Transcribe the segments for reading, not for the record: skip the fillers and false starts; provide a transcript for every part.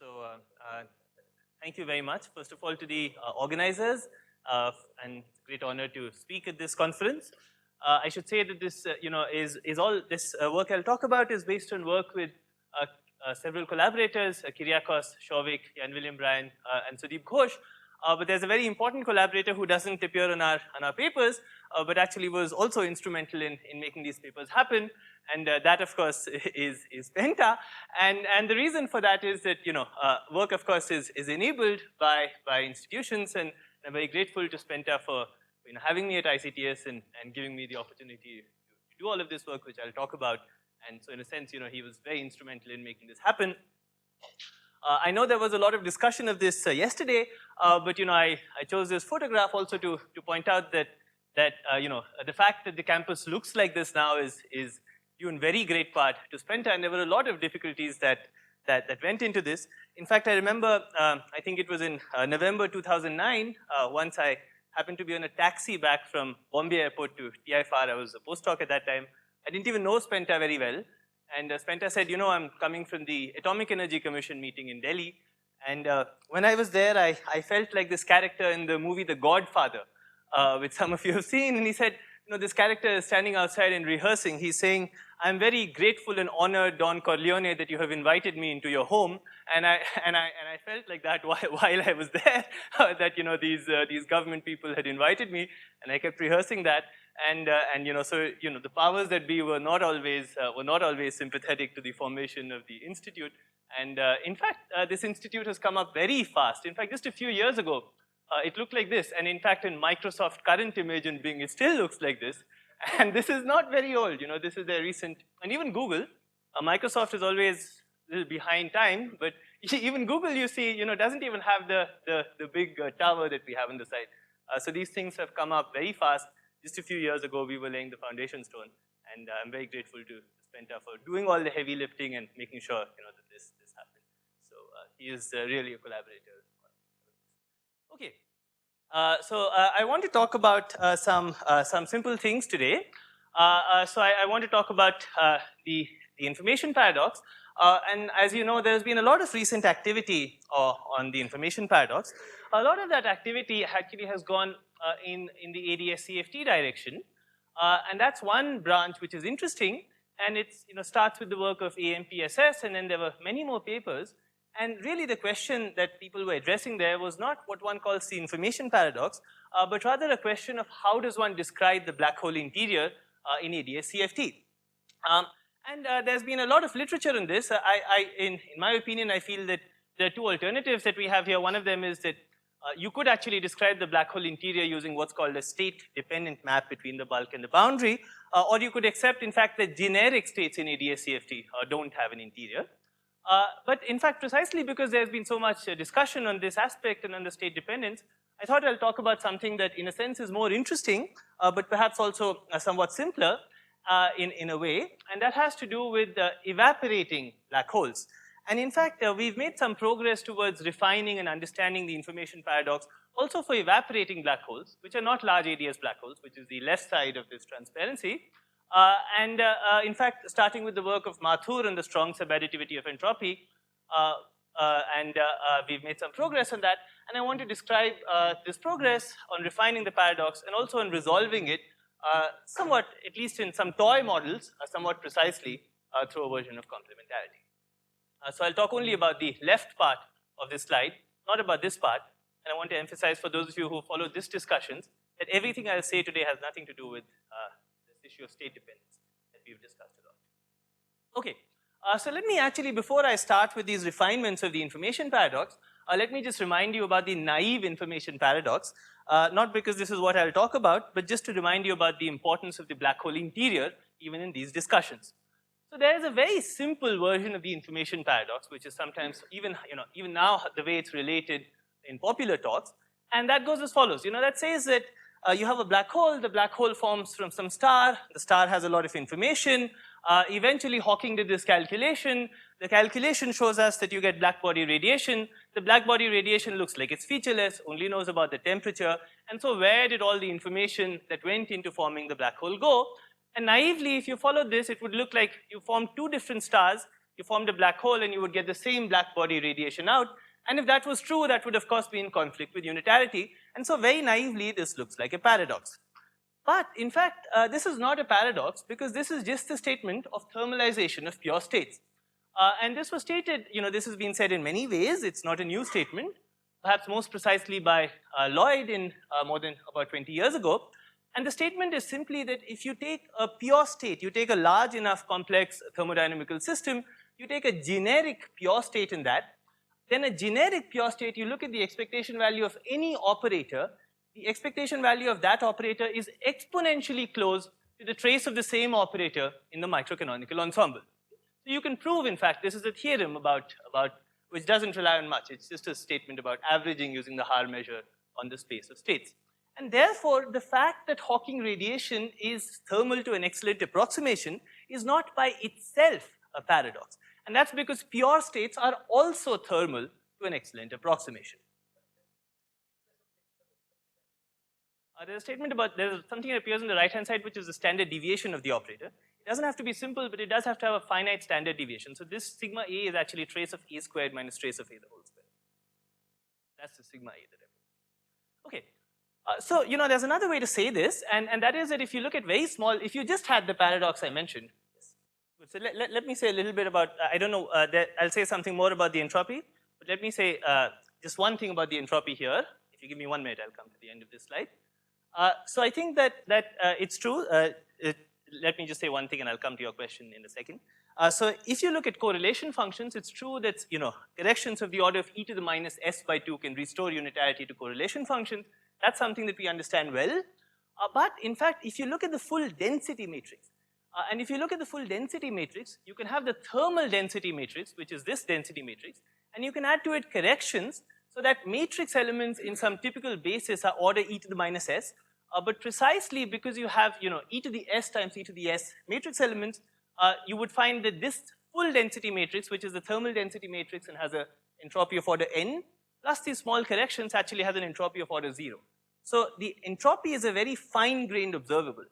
So thank you very much, first of all, to the organizers, and it's a great honor to speak at this conference. I should say that this, is all this work I'll talk about is based on work with several collaborators, Kyriakos, Shovik, Jan William Bryan, and Sudeep Ghosh. But there's a very important collaborator who doesn't appear on our papers, but actually was also instrumental in making these papers happen. And that, of course, is Penta. And the reason for that is that, work, of course, is enabled by institutions. And I'm very grateful to Penta for having me at ICTS and giving me the opportunity to do all of this work, which I'll talk about. And so in a sense, he was very instrumental in making this happen. I know there was a lot of discussion of this yesterday, but I chose this photograph also to point out that the fact that the campus looks like this now is due in very great part to Penta, and there were a lot of difficulties that went into this. In fact, I remember, I think it was in November 2009, once I happened to be on a taxi back from Bombay Airport to TIFR. I was a postdoc at that time. I didn't even know Penta very well. And Penta said, I'm coming from the Atomic Energy Commission meeting in Delhi. And when I was there, I felt like this character in the movie The Godfather, which some of you have seen. And he said, this character is standing outside and rehearsing. He's saying, I'm very grateful and honored, Don Corleone, that you have invited me into your home. And I felt like that while I was there, that these government people had invited me, and I kept rehearsing that. And so the powers that be were not always sympathetic to the formation of the institute. And in fact, this institute has come up very fast. In fact, just a few years ago, it looked like this. And in fact, in Microsoft current image in Bing, it still looks like this. And this is not very old. This is their recent, and even Google. Microsoft is always a little behind time, but even Google, you see, doesn't even have the big tower that we have on the side. So these things have come up very fast. Just a few years ago, we were laying the foundation stone, and I'm very grateful to Penta for doing all the heavy lifting and making sure that this happened. So he is really a collaborator. Okay, so I want to talk about some simple things today. So I want to talk about the information paradox, and as you know, there's been a lot of recent activity on the information paradox. A lot of that activity actually has gone in the AdS CFT direction, and that's one branch which is interesting, and it's starts with the work of AMPSS, and then there were many more papers. And really the question that people were addressing there was not what one calls the information paradox, but rather a question of how does one describe the black hole interior in AdS CFT. And there's been a lot of literature on this. In my opinion, I feel that there are two alternatives that we have here. One of them is that you could actually describe the black hole interior using what's called a state-dependent map between the bulk and the boundary, or you could accept, in fact, that generic states in AdS CFT don't have an interior. But in fact, precisely because there's been so much discussion on this aspect and on the state dependence, I thought I'll talk about something that in a sense is more interesting, but perhaps also somewhat simpler in a way, and that has to do with evaporating black holes. And in fact, we've made some progress towards refining and understanding the information paradox also for evaporating black holes, which are not large AdS black holes, which is the left side of this transparency. In fact, starting with the work of Mathur on the strong subadditivity of entropy, we've made some progress on that. And I want to describe this progress on refining the paradox and also on resolving it somewhat, at least in some toy models, somewhat precisely through a version of complementarity. So I'll talk only about the left part of this slide, not about this part. And I want to emphasize for those of you who follow this discussions that everything I'll say today has nothing to do with this issue of state dependence that we've discussed a lot. Okay, so let me actually, before I start with these refinements of the information paradox, let me just remind you about the naive information paradox, not because this is what I'll talk about, but just to remind you about the importance of the black hole interior, even in these discussions. So there is a very simple version of the information paradox, which is sometimes even now the way it's related in popular talks, and that goes as follows. That says that you have a black hole, the black hole forms from some star, the star has a lot of information, eventually Hawking did this calculation, the calculation shows us that you get black body radiation, the black body radiation looks like it's featureless, only knows about the temperature, and so where did all the information that went into forming the black hole go? And naively, if you followed this, it would look like you formed two different stars, you formed a black hole and you would get the same black body radiation out. And if that was true, that would of course be in conflict with unitarity. And so very naively, this looks like a paradox. But in fact, this is not a paradox because this is just a statement of thermalization of pure states. And this was stated, this has been said in many ways. It's not a new statement, perhaps most precisely by Lloyd in more than about 20 years ago. And the statement is simply that if you take a pure state, you take a large enough complex thermodynamical system, you take a generic pure state in that, then a generic pure state, you look at the expectation value of any operator, the expectation value of that operator is exponentially close to the trace of the same operator in the microcanonical ensemble. So you can prove, in fact, this is a theorem about which doesn't rely on much. It's just a statement about averaging using the Haar measure on the space of states. And therefore, the fact that Hawking radiation is thermal to an excellent approximation is not by itself a paradox. And that's because pure states are also thermal to an excellent approximation. There's a statement about, there's something that appears on the right-hand side, which is the standard deviation of the operator. It doesn't have to be simple, but it does have to have a finite standard deviation. So this sigma A is actually trace of A squared minus trace of A the whole square. That's the sigma A that I mean. Okay. So, there's another way to say this, and that is that if you look at very small, if you just had the paradox I mentioned, so let me say a little bit about, I don't know, I'll say something more about the entropy, but let me say just one thing about the entropy here. If you give me 1 minute, I'll come to the end of this slide. So I think that it's true. Let me just say one thing and I'll come to your question in a second. So if you look at correlation functions, it's true that, corrections of the order of e to the minus s by 2 can restore unitarity to correlation functions. That's something that we understand well. But in fact, if you look at the full density matrix, and if you look at the full density matrix, you can have the thermal density matrix, which is this density matrix, and you can add to it corrections so that matrix elements in some typical basis are order e to the minus s. But precisely because you have, e to the s times e to the s matrix elements, you would find that this full density matrix, which is the thermal density matrix and has an entropy of order n, plus these small corrections actually has an entropy of order 0. So the entropy is a very fine-grained observable.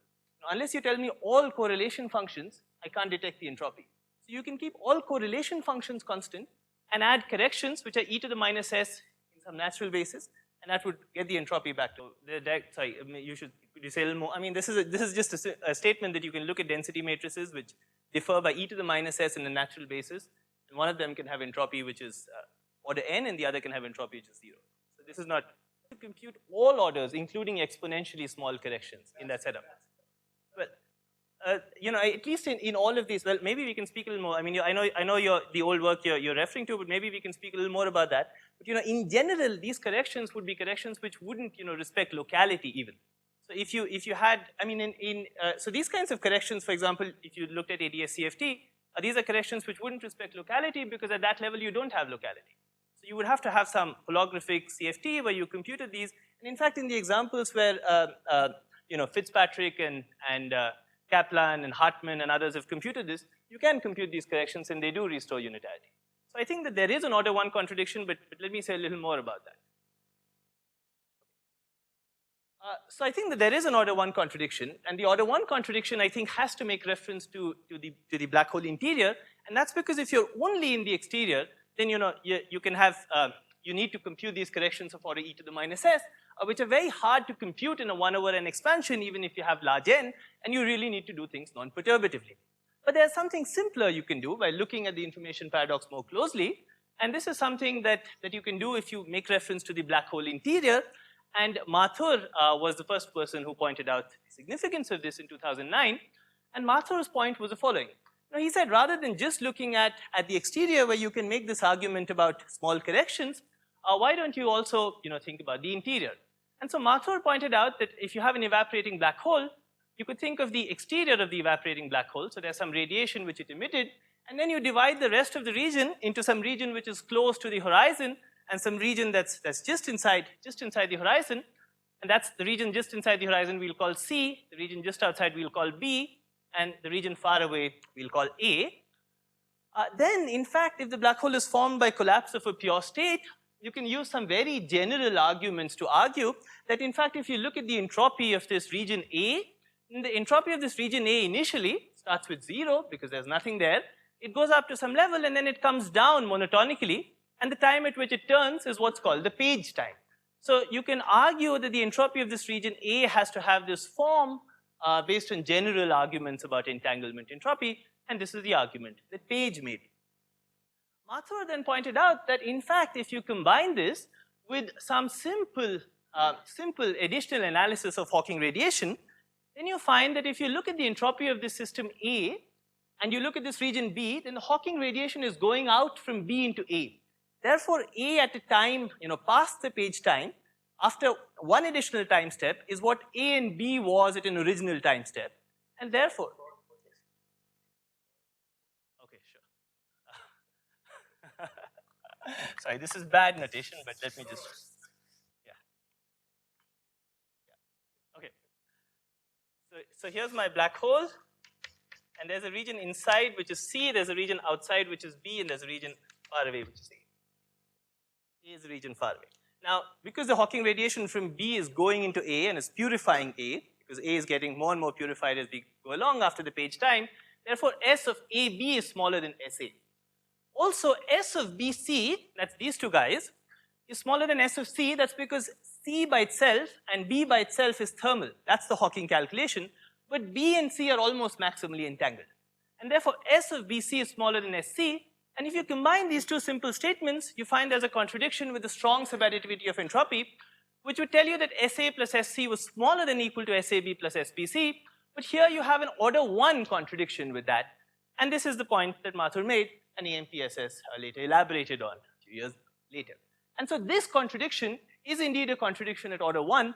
Now, unless you tell me all correlation functions, I can't detect the entropy. So you can keep all correlation functions constant and add corrections which are e to the minus s in some natural basis, and that would get the entropy back to sorry, could you say a little more? I mean, this is just a statement that you can look at density matrices which differ by e to the minus s in a natural basis, and one of them can have entropy which is order n, and the other can have entropy which is 0. So this is not to compute all orders, including exponentially small corrections in that setup. Well, at least in all of these, well, maybe we can speak a little more. I mean, I know the old work you're referring to, but maybe we can speak a little more about that. But in general, these corrections would be corrections which wouldn't, respect locality even. So if you had, I mean, so these kinds of corrections, for example, if you looked at AdS CFT, these are corrections which wouldn't respect locality because at that level you don't have locality. So you would have to have some holographic CFT where you computed these. And in fact, in the examples where Fitzpatrick and Kaplan and Hartman and others have computed this, you can compute these corrections and they do restore unitarity. So I think that there is an order 1 contradiction, but let me say a little more about that. So I think that there is an order 1 contradiction, and the order 1 contradiction I think has to make reference to the black hole interior, and that's because if you're only in the exterior, then you can have, you need to compute these corrections of order e to the minus s, which are very hard to compute in a 1/n expansion even if you have large n, and you really need to do things non-perturbatively. But there's something simpler you can do by looking at the information paradox more closely, and this is something that you can do if you make reference to the black hole interior, and Mathur was the first person who pointed out the significance of this in 2009, and Mathur's point was the following. Now, he said rather than just looking at the exterior where you can make this argument about small corrections, why don't you also think about the interior? And so Mathur pointed out that if you have an evaporating black hole, you could think of the exterior of the evaporating black hole, so there's some radiation which it emitted, and then you divide the rest of the region into some region which is close to the horizon and some region that's just inside the horizon, and that's the region just inside the horizon we'll call C, the region just outside we'll call B, and the region far away we'll call A. Then, in fact, if the black hole is formed by collapse of a pure state, you can use some very general arguments to argue that, in fact, if you look at the entropy of this region A, the entropy of this region A initially starts with 0 because there's nothing there, it goes up to some level and then it comes down monotonically, and the time at which it turns is what's called the page time. So you can argue that the entropy of this region A has to have this form based on general arguments about entanglement entropy, and this is the argument that Page made. Mathur then pointed out that in fact, if you combine this with some simple additional analysis of Hawking radiation, then you find that if you look at the entropy of this system A and you look at this region B, then the Hawking radiation is going out from B into A. Therefore, A at a time, past the Page time, after one additional time step, is what A and B was at an original time step. And therefore, okay, sure. Sorry, this is bad notation, but let me just, yeah. Okay. So here's my black hole, and there's a region inside which is C, there's a region outside which is B, and there's a region far away which is A. A is the region far away. Now, because the Hawking radiation from B is going into A and is purifying A, because A is getting more and more purified as we go along after the Page time, therefore S of AB is smaller than SA. Also, S of BC, that's these two guys, is smaller than S of C. That's because C by itself and B by itself is thermal. That's the Hawking calculation. But B and C are almost maximally entangled. And therefore, S of BC is smaller than SC. And if you combine these two simple statements, you find there's a contradiction with the strong subadditivity of entropy, which would tell you that SA plus SC was smaller than equal to SAB plus SBC. But here you have an order 1 contradiction with that. And this is the point that Mathur made and EMPSS later elaborated on a few years later. And so this contradiction is indeed a contradiction at order 1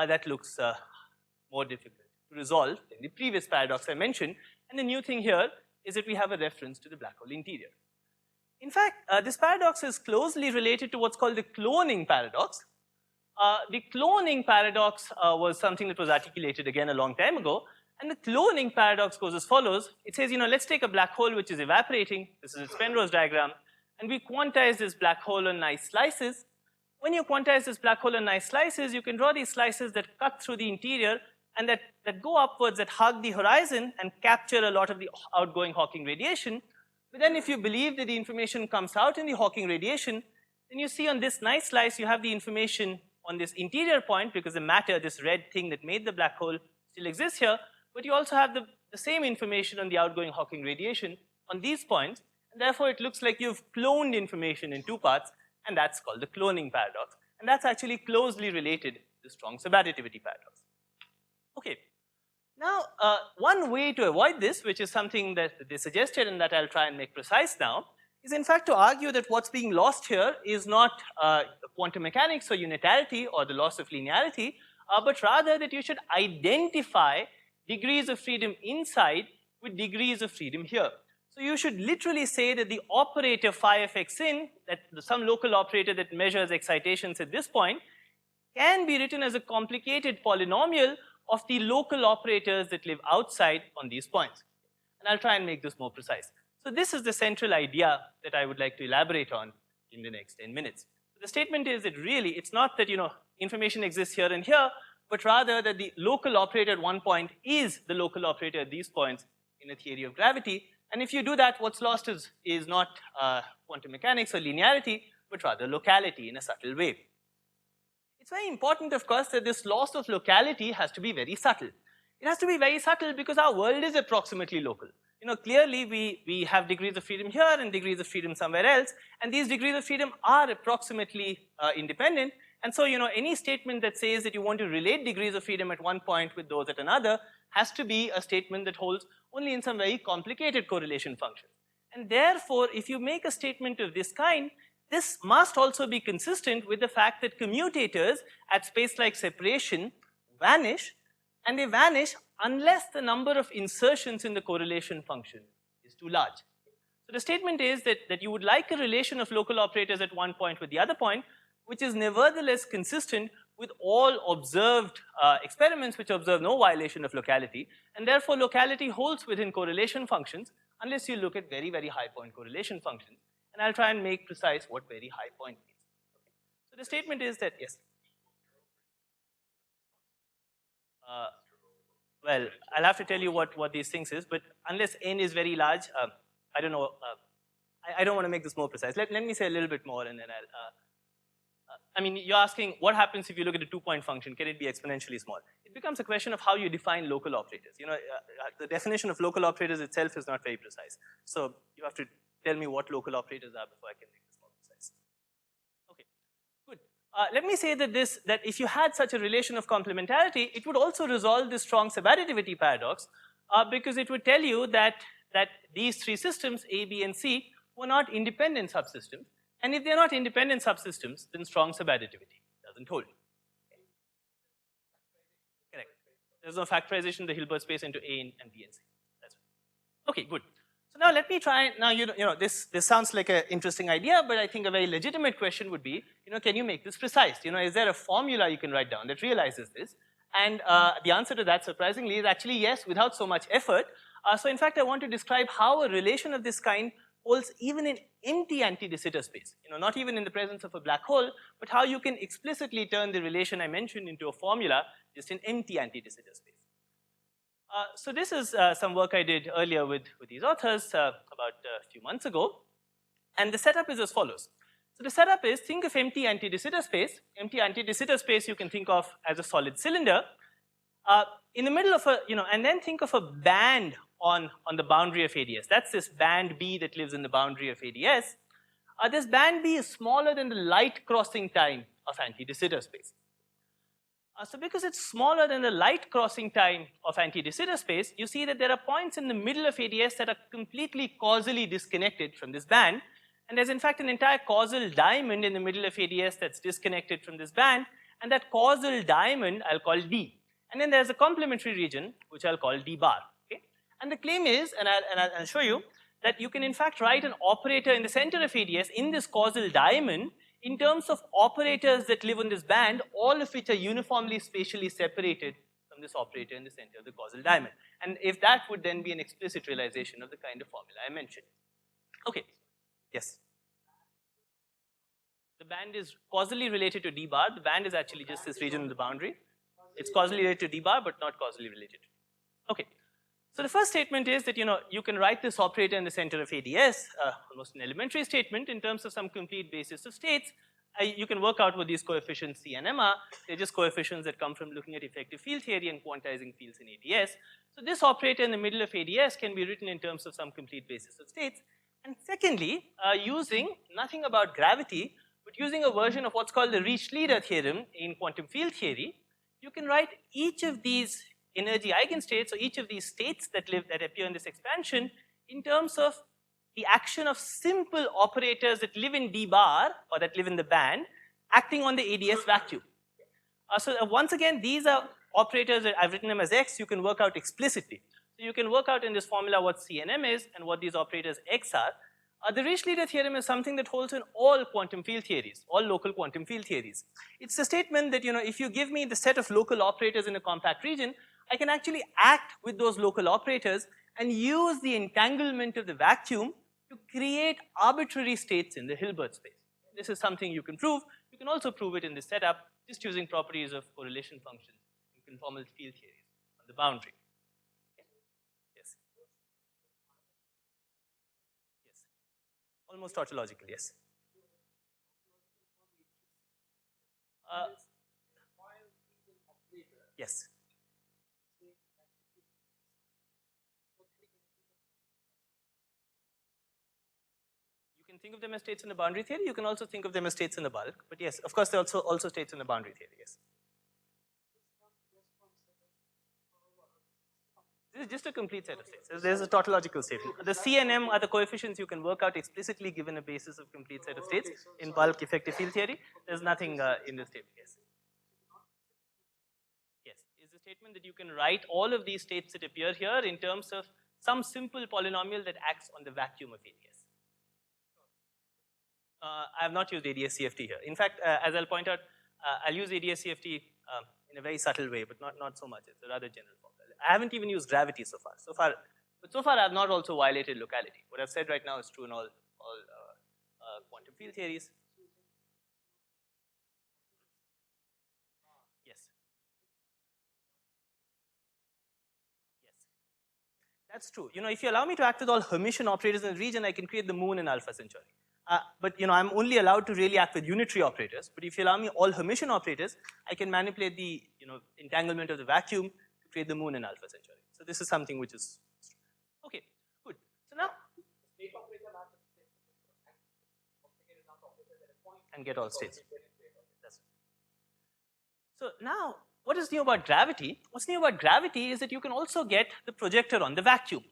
that looks more difficult to resolve than the previous paradox I mentioned. And the new thing here is that we have a reference to the black hole interior. In fact, this paradox is closely related to what's called the cloning paradox. The cloning paradox was something that was articulated again a long time ago. And the cloning paradox goes as follows. It says, let's take a black hole which is evaporating. This is its Penrose diagram. And we quantize this black hole on nice slices. When you quantize this black hole on nice slices, you can draw these slices that cut through the interior and that go upwards, that hug the horizon and capture a lot of the outgoing Hawking radiation. But then if you believe that the information comes out in the Hawking radiation, then you see on this nice slice, you have the information on this interior point because the matter, this red thing that made the black hole, still exists here. But you also have the same information on the outgoing Hawking radiation on these points. And therefore, it looks like you've cloned information in 2 parts, and that's called the cloning paradox. And that's actually closely related to the strong subadditivity paradox. Okay. Now, one way to avoid this, which is something that they suggested and that I'll try and make precise now, is in fact to argue that what's being lost here is not quantum mechanics or unitarity or the loss of linearity, but rather that you should identify degrees of freedom inside with degrees of freedom here. So you should literally say that the operator phi of x in, that some local operator that measures excitations at this point, can be written as a complicated polynomial of the local operators that live outside on these points. And I'll try and make this more precise. So this is the central idea that I would like to elaborate on in the next 10 minutes. So the statement is that really, it's not that information exists here and here, but rather that the local operator at one point is the local operator at these points in a theory of gravity. And if you do that, what's lost is not quantum mechanics or linearity, but rather locality in a subtle way. It's very important, of course, that this loss of locality has to be very subtle. It has to be very subtle because our world is approximately local. Clearly we have degrees of freedom here and degrees of freedom somewhere else, and these degrees of freedom are approximately independent. And so, any statement that says that you want to relate degrees of freedom at one point with those at another has to be a statement that holds only in some very complicated correlation functions. And therefore, if you make a statement of this kind, this must also be consistent with the fact that commutators at space-like separation vanish, and they vanish unless the number of insertions in the correlation function is too large. So the statement is that you would like a relation of local operators at one point with the other point, which is nevertheless consistent with all observed experiments which observe no violation of locality, and therefore locality holds within correlation functions unless you look at very, very high point correlation functions. And I'll try and make precise what very high point means. Okay. So the statement is that, yes. Well, I'll have to tell you what these things is, but unless n is very large, I don't know, I don't want to make this more precise. Let me say a little bit more and then I mean, you're asking what happens if you look at a 2-point function, can it be exponentially small? It becomes a question of how you define local operators. You know, the definition of local operators itself is not very precise. So you have to tell me what local operators are before I can make this more precise. Okay, good. Let me say that if you had such a relation of complementarity, it would also resolve this strong subadditivity paradox because it would tell you that these three systems, A, B, and C, were not independent subsystems. And if they're not independent subsystems, then strong subadditivity doesn't hold. Correct. There's no factorization of the Hilbert space into A and B and C. That's right. Okay, good. So now let me try, now you know this sounds like an interesting idea, but I think a very legitimate question would be, you know, can you make this precise? You know, is there a formula you can write down that realizes this? And the answer to that, surprisingly, is actually yes, without so much effort. So in fact, I want to describe how a relation of this kind holds even in empty anti-de Sitter space, you know, not even in the presence of a black hole, but how you can explicitly turn the relation I mentioned into a formula just in empty anti-de Sitter space. So this is some work I did earlier with these authors about a few months ago, and the setup is as follows. So the setup is, think of empty anti-de Sitter space. Empty anti-de Sitter space you can think of as a solid cylinder. In the middle of a, you know, and then think of a band on the boundary of AdS. That's this band B that lives in the boundary of AdS. This band B is smaller than the light crossing time of anti-de Sitter space. So because it's smaller than the light crossing time of anti-de Sitter space, you see that there are points in the middle of AdS that are completely causally disconnected from this band. And there's in fact an entire causal diamond in the middle of AdS that's disconnected from this band. And that causal diamond I'll call D. And then there's a complementary region, which I'll call D bar. Okay? And the claim is, and I'll show you, that you can in fact write an operator in the center of AdS in this causal diamond in terms of operators that live on this band, all of which are uniformly spatially separated from this operator in the center of the causal diamond. And if that would then be an explicit realization of the kind of formula I mentioned. Okay, yes. The band is causally related to D bar. The band is actually just this region of the boundary. It's causally related to D bar, but not causally related. Okay. So the first statement is that, you know, you can write this operator in the center of AdS, almost an elementary statement in terms of some complete basis of states. You can work out what these coefficients C and M are. They're just coefficients that come from looking at effective field theory and quantizing fields in AdS. So this operator in the middle of AdS can be written in terms of some complete basis of states. And secondly, using nothing about gravity, but using a version of what's called the Riech-Leader theorem in quantum field theory, you can write each of these energy eigenstates, or each of these states that appear in this expansion, in terms of the action of simple operators that live in D bar, or that live in the band, acting on the AdS vacuum. So once again, these are operators that I've written them as X, you can work out explicitly. So you can work out in this formula what C and M is, and what these operators X are. The Riech-Leader theorem is something that holds in all quantum field theories, all local quantum field theories. It's a statement that, you know, if you give me the set of local operators in a compact region, I can actually act with those local operators and use the entanglement of the vacuum to create arbitrary states in the Hilbert space. This is something you can prove. You can also prove it in this setup just using properties of correlation functions in conformal field theories on the boundary. Yes. Yes. Almost tautologically, yes. Yes. You can think of them as states in the boundary theory. You can also think of them as states in the bulk. But yes, of course, they're also states in the boundary theory, yes. This is just a complete set of states. There's a tautological statement. The C and M are the coefficients you can work out explicitly given a basis of complete set of states in bulk effective field theory. There's nothing in this statement, yes. Yes, is the statement that you can write all of these states that appear here in terms of some simple polynomial that acts on the vacuum of AdS. I have not used AdS CFT here. In fact, as I'll point out, I'll use AdS CFT in a very subtle way, but not so much. It's a rather general formula. I haven't even used gravity so far. But so far I've not also violated locality. What I've said right now is true in all quantum field theories. Yes. Yes. That's true. You know, if you allow me to act with all Hermitian operators in the region, I can create the moon in Alpha Centauri. But you know, I'm only allowed to really act with unitary operators. But if you allow me all Hermitian operators, I can manipulate the entanglement of the vacuum to create the moon in Alpha Centauri. So this is something which is okay. Good. So now and get all states. So now, what is new about gravity? What's new about gravity is that you can also get the projector on the vacuum.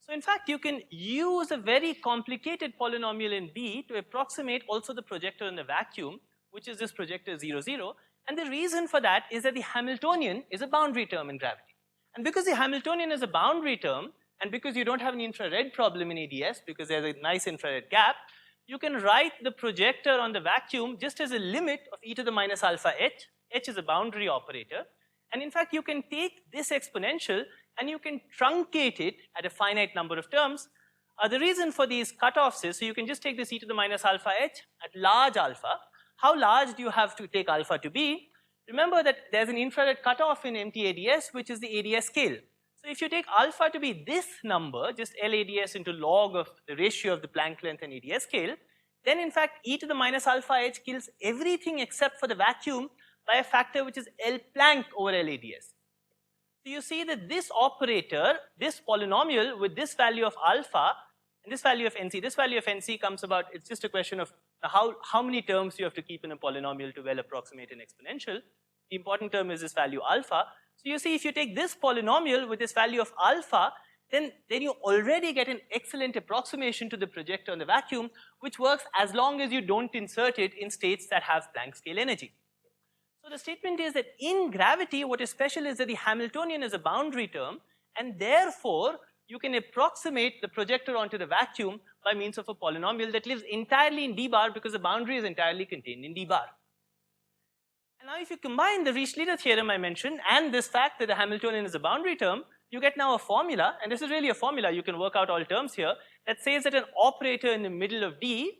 So in fact, you can use a very complicated polynomial in B to approximate also the projector in the vacuum, which is this projector 0, 0. And the reason for that is that the Hamiltonian is a boundary term in gravity. And because the Hamiltonian is a boundary term, and because you don't have an infrared problem in AdS, because there's a nice infrared gap, you can write the projector on the vacuum just as a limit of e to the minus alpha h. H is a boundary operator. And in fact, you can take this exponential and you can truncate it at a finite number of terms. The reason for these cutoffs is, so you can just take this e to the minus alpha h at large alpha. How large do you have to take alpha to be? Remember that there's an infrared cutoff in empty AdS, which is the AdS scale. So if you take alpha to be this number, just LAdS into log of the ratio of the Planck length and AdS scale, then in fact e to the minus alpha h kills everything except for the vacuum by a factor which is L Planck over LAdS. So you see that this operator, this polynomial with this value of alpha and this value of NC, this value of NC comes about, it's just a question of how many terms you have to keep in a polynomial to well approximate an exponential. The important term is this value alpha. So you see, if you take this polynomial with this value of alpha, then you already get an excellent approximation to the projector on the vacuum, which works as long as you don't insert it in states that have Planck scale energy. So the statement is that in gravity, what is special is that the Hamiltonian is a boundary term, and therefore you can approximate the projector onto the vacuum by means of a polynomial that lives entirely in d bar because the boundary is entirely contained in d bar. And now if you combine the Riche-Leiter theorem I mentioned and this fact that the Hamiltonian is a boundary term, you get now a formula, and this is really a formula, you can work out all terms here, that says that an operator in the middle of D,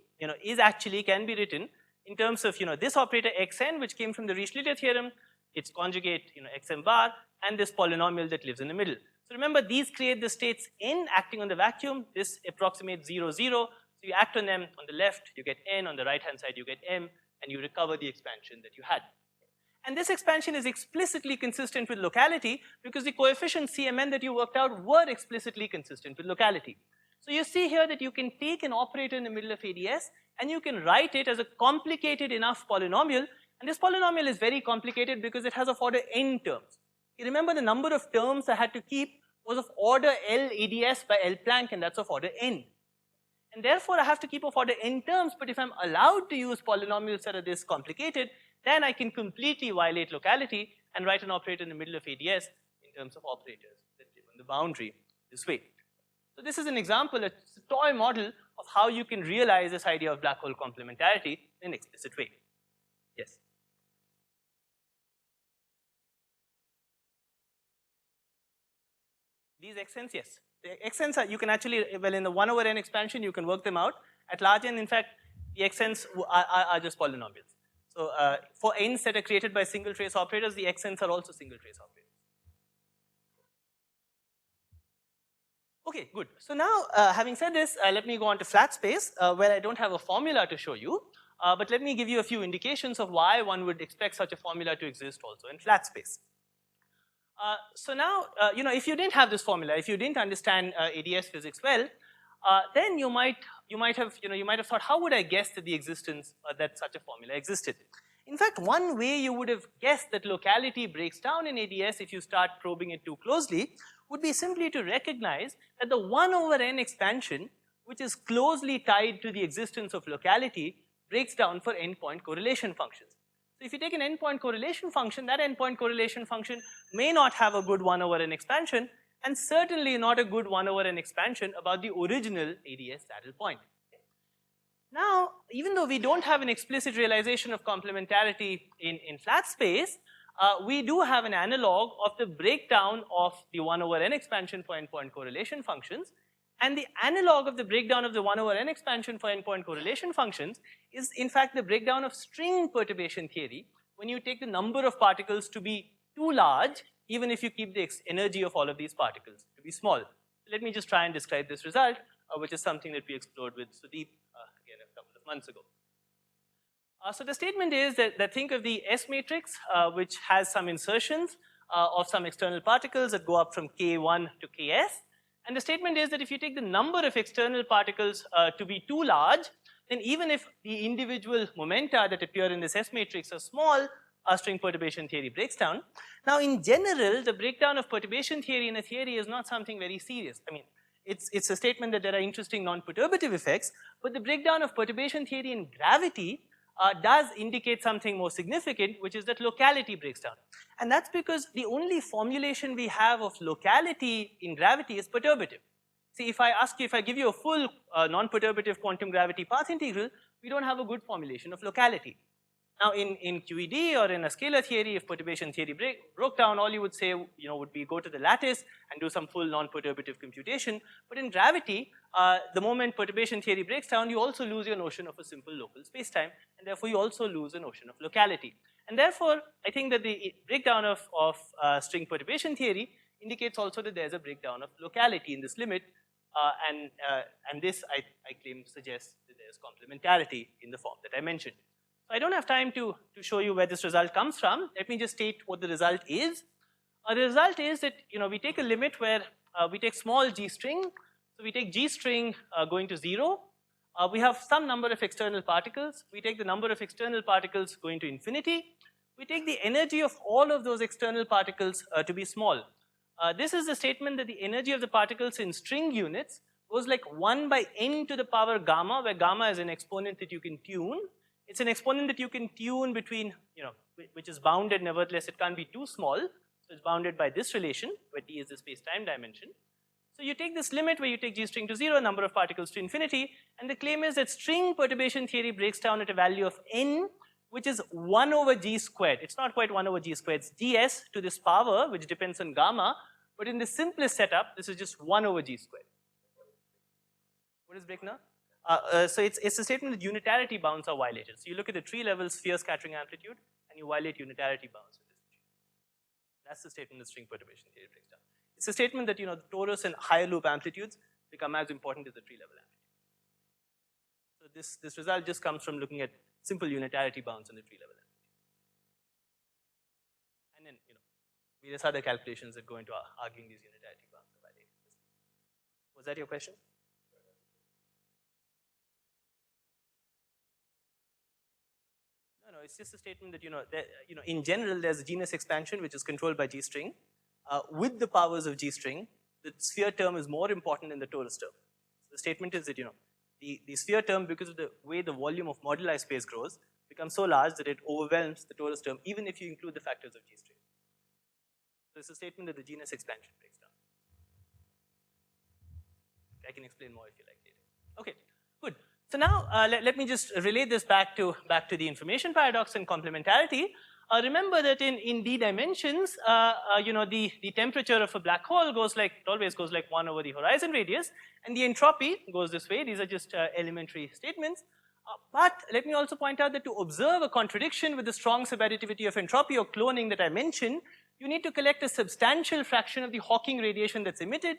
is actually, can be written in terms of, this operator xn, which came from the Riche-Leiter theorem, its conjugate, xm bar, and this polynomial that lives in the middle. So remember, these create the states n acting on the vacuum. This approximates 0, 0. So you act on them on the left, you get n, on the right-hand side, you get m, and you recover the expansion that you had. And this expansion is explicitly consistent with locality because the coefficients Cmn that you worked out were explicitly consistent with locality. So you see here that you can take an operator in the middle of AdS and you can write it as a complicated enough polynomial. And this polynomial is very complicated because it has of order n terms. You remember the number of terms I had to keep was of order L AdS by L Planck, and that's of order n. And therefore I have to keep of order n terms, but if I'm allowed to use polynomials that are this complicated, then I can completely violate locality and write an operator in the middle of AdS in terms of operators that live on the boundary this way. So this is an example, a toy model of how you can realize this idea of black hole complementarity in an explicit way. Yes? These xn's, yes. The xn's are, you can actually, well, in the 1 over n expansion, you can work them out. At large n, in fact, the xn's are just polynomials. So for n's that are created by single trace operators, the xn's are also single trace operators. Okay, good. So now, having said this, let me go on to flat space, where I don't have a formula to show you, but let me give you a few indications of why one would expect such a formula to exist also in flat space. So now, if you didn't have this formula, if you didn't understand AdS physics well, then you might have thought, how would I guess that the existence that such a formula existed? In fact, one way you would have guessed that locality breaks down in AdS if you start probing it too closely would be simply to recognize that the 1 over n expansion, which is closely tied to the existence of locality, breaks down for n-point correlation functions. So if you take an n-point correlation function, that n-point correlation function may not have a good 1 over n expansion, and certainly not a good 1 over n expansion about the original AdS saddle point. Now, even though we don't have an explicit realization of complementarity in flat space, we do have an analog of the breakdown of the 1 over n expansion for n-point correlation functions. And the analog of the breakdown of the 1 over n expansion for n-point correlation functions is in fact the breakdown of string perturbation theory, when you take the number of particles to be too large, even if you keep the energy of all of these particles to be small. Let me just try and describe this result, which is something that we explored with Sudeep again a couple of months ago. So the statement is that think of the S matrix, which has some insertions of some external particles that go up from K1 to Ks. And the statement is that if you take the number of external particles to be too large, then even if the individual momenta that appear in this S matrix are small, string perturbation theory breaks down. Now in general, the breakdown of perturbation theory in a theory is not something very serious. I mean, it's a statement that there are interesting non-perturbative effects, but the breakdown of perturbation theory in gravity does indicate something more significant, which is that locality breaks down. And that's because the only formulation we have of locality in gravity is perturbative. See, if I give you a full non-perturbative quantum gravity path integral, we don't have a good formulation of locality. Now in QED or in a scalar theory, if perturbation theory broke down, all you would say, would be go to the lattice and do some full non-perturbative computation. But in gravity, the moment perturbation theory breaks down, you also lose your notion of a simple local spacetime, and therefore you also lose a notion of locality. And therefore, I think that the breakdown of string perturbation theory indicates also that there's a breakdown of locality in this limit, and this I claim suggests that there's complementarity in the form that I mentioned. So I don't have time to show you where this result comes from. Let me just state what the result is. The result is that we take a limit where we take small g string. So we take g string going to 0. We have some number of external particles. We take the number of external particles going to infinity. We take the energy of all of those external particles to be small. This is the statement that the energy of the particles in string units goes like 1 by n to the power gamma, where gamma is an exponent that you can tune. It's an exponent that you can tune between, which is bounded, nevertheless it can't be too small. So it's bounded by this relation, where t is the space-time dimension. So you take this limit where you take g string to 0, number of particles to infinity, and the claim is that string perturbation theory breaks down at a value of n, which is 1 over g squared. It's not quite 1 over g squared, it's ds to this power, which depends on gamma, but in the simplest setup, this is just 1 over g squared. What is break now? So it's a statement that unitarity bounds are violated. So you look at the tree-level sphere scattering amplitude, and you violate unitarity bounds with this tree. That's the statement that string perturbation theory breaks down. It's a statement that the torus and higher loop amplitudes become as important as the tree-level amplitude. So this result just comes from looking at simple unitarity bounds on the tree-level amplitude. And then various other calculations that go into arguing these unitarity bounds are violated. Was that your question? No, it's just a statement that in general there's a genus expansion which is controlled by G string. With the powers of G string, the sphere term is more important than the torus term. So the statement is that the sphere term, because of the way the volume of moduli space grows, becomes so large that it overwhelms the torus term, even if you include the factors of G string. So it's a statement that the genus expansion breaks down. I can explain more if you like later. Okay, good. So now let me just relate this back to the information paradox and complementarity. Remember that in d dimensions, the temperature of a black hole always goes like 1 over the horizon radius, and the entropy goes this way. These are just elementary statements. But let me also point out that to observe a contradiction with the strong subadditivity of entropy or cloning that I mentioned, you need to collect a substantial fraction of the Hawking radiation that's emitted.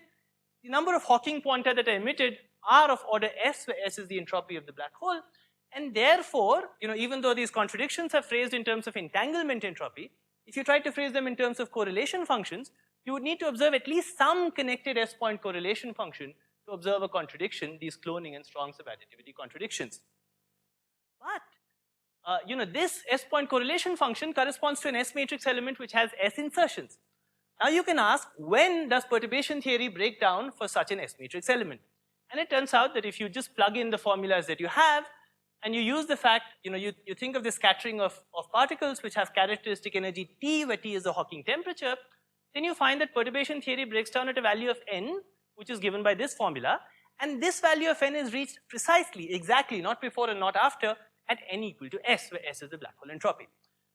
The number of Hawking quanta that are emitted are of order s, where s is the entropy of the black hole. And therefore, even though these contradictions are phrased in terms of entanglement entropy, if you try to phrase them in terms of correlation functions, you would need to observe at least some connected s-point correlation function to observe a contradiction, these cloning and strong subadditivity contradictions. But, this s-point correlation function corresponds to an S-matrix element which has S insertions. Now you can ask, when does perturbation theory break down for such an S-matrix element? And it turns out that if you just plug in the formulas that you have, and you use the fact, you think of the scattering of particles which have characteristic energy T, where T is the Hawking temperature, then you find that perturbation theory breaks down at a value of n, which is given by this formula, and this value of n is reached precisely, exactly, not before and not after, at n equal to s, where s is the black hole entropy.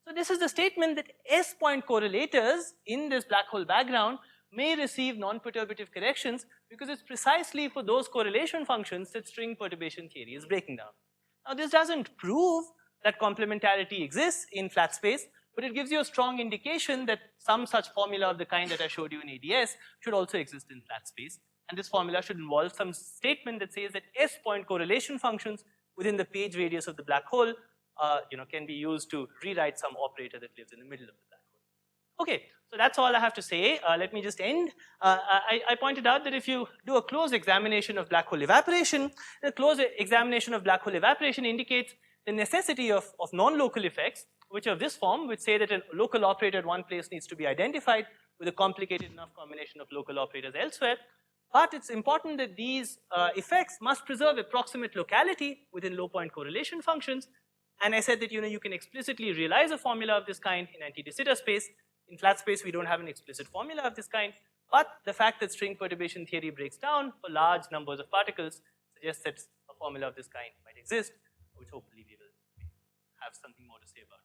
So this is the statement that S-point correlators in this black hole background may receive non-perturbative corrections because it's precisely for those correlation functions that string perturbation theory is breaking down. Now this doesn't prove that complementarity exists in flat space, but it gives you a strong indication that some such formula of the kind that I showed you in AdS should also exist in flat space and this formula should involve some statement that says that S-point correlation functions within the page radius of the black hole, can be used to rewrite some operator that lives in the middle of the black hole. Okay, so that's all I have to say. Let me just end. I pointed out that if you do a close examination of black hole evaporation, the close examination of black hole evaporation indicates the necessity of non-local effects, which are of this form, which say that a local operator at one place needs to be identified with a complicated enough combination of local operators elsewhere. But it's important that these effects must preserve approximate locality within low-point correlation functions. And I said that you can explicitly realize a formula of this kind in anti-de Sitter space. In flat space, we don't have an explicit formula of this kind. But the fact that string perturbation theory breaks down for large numbers of particles suggests that a formula of this kind might exist, which hopefully we will have something more to say about.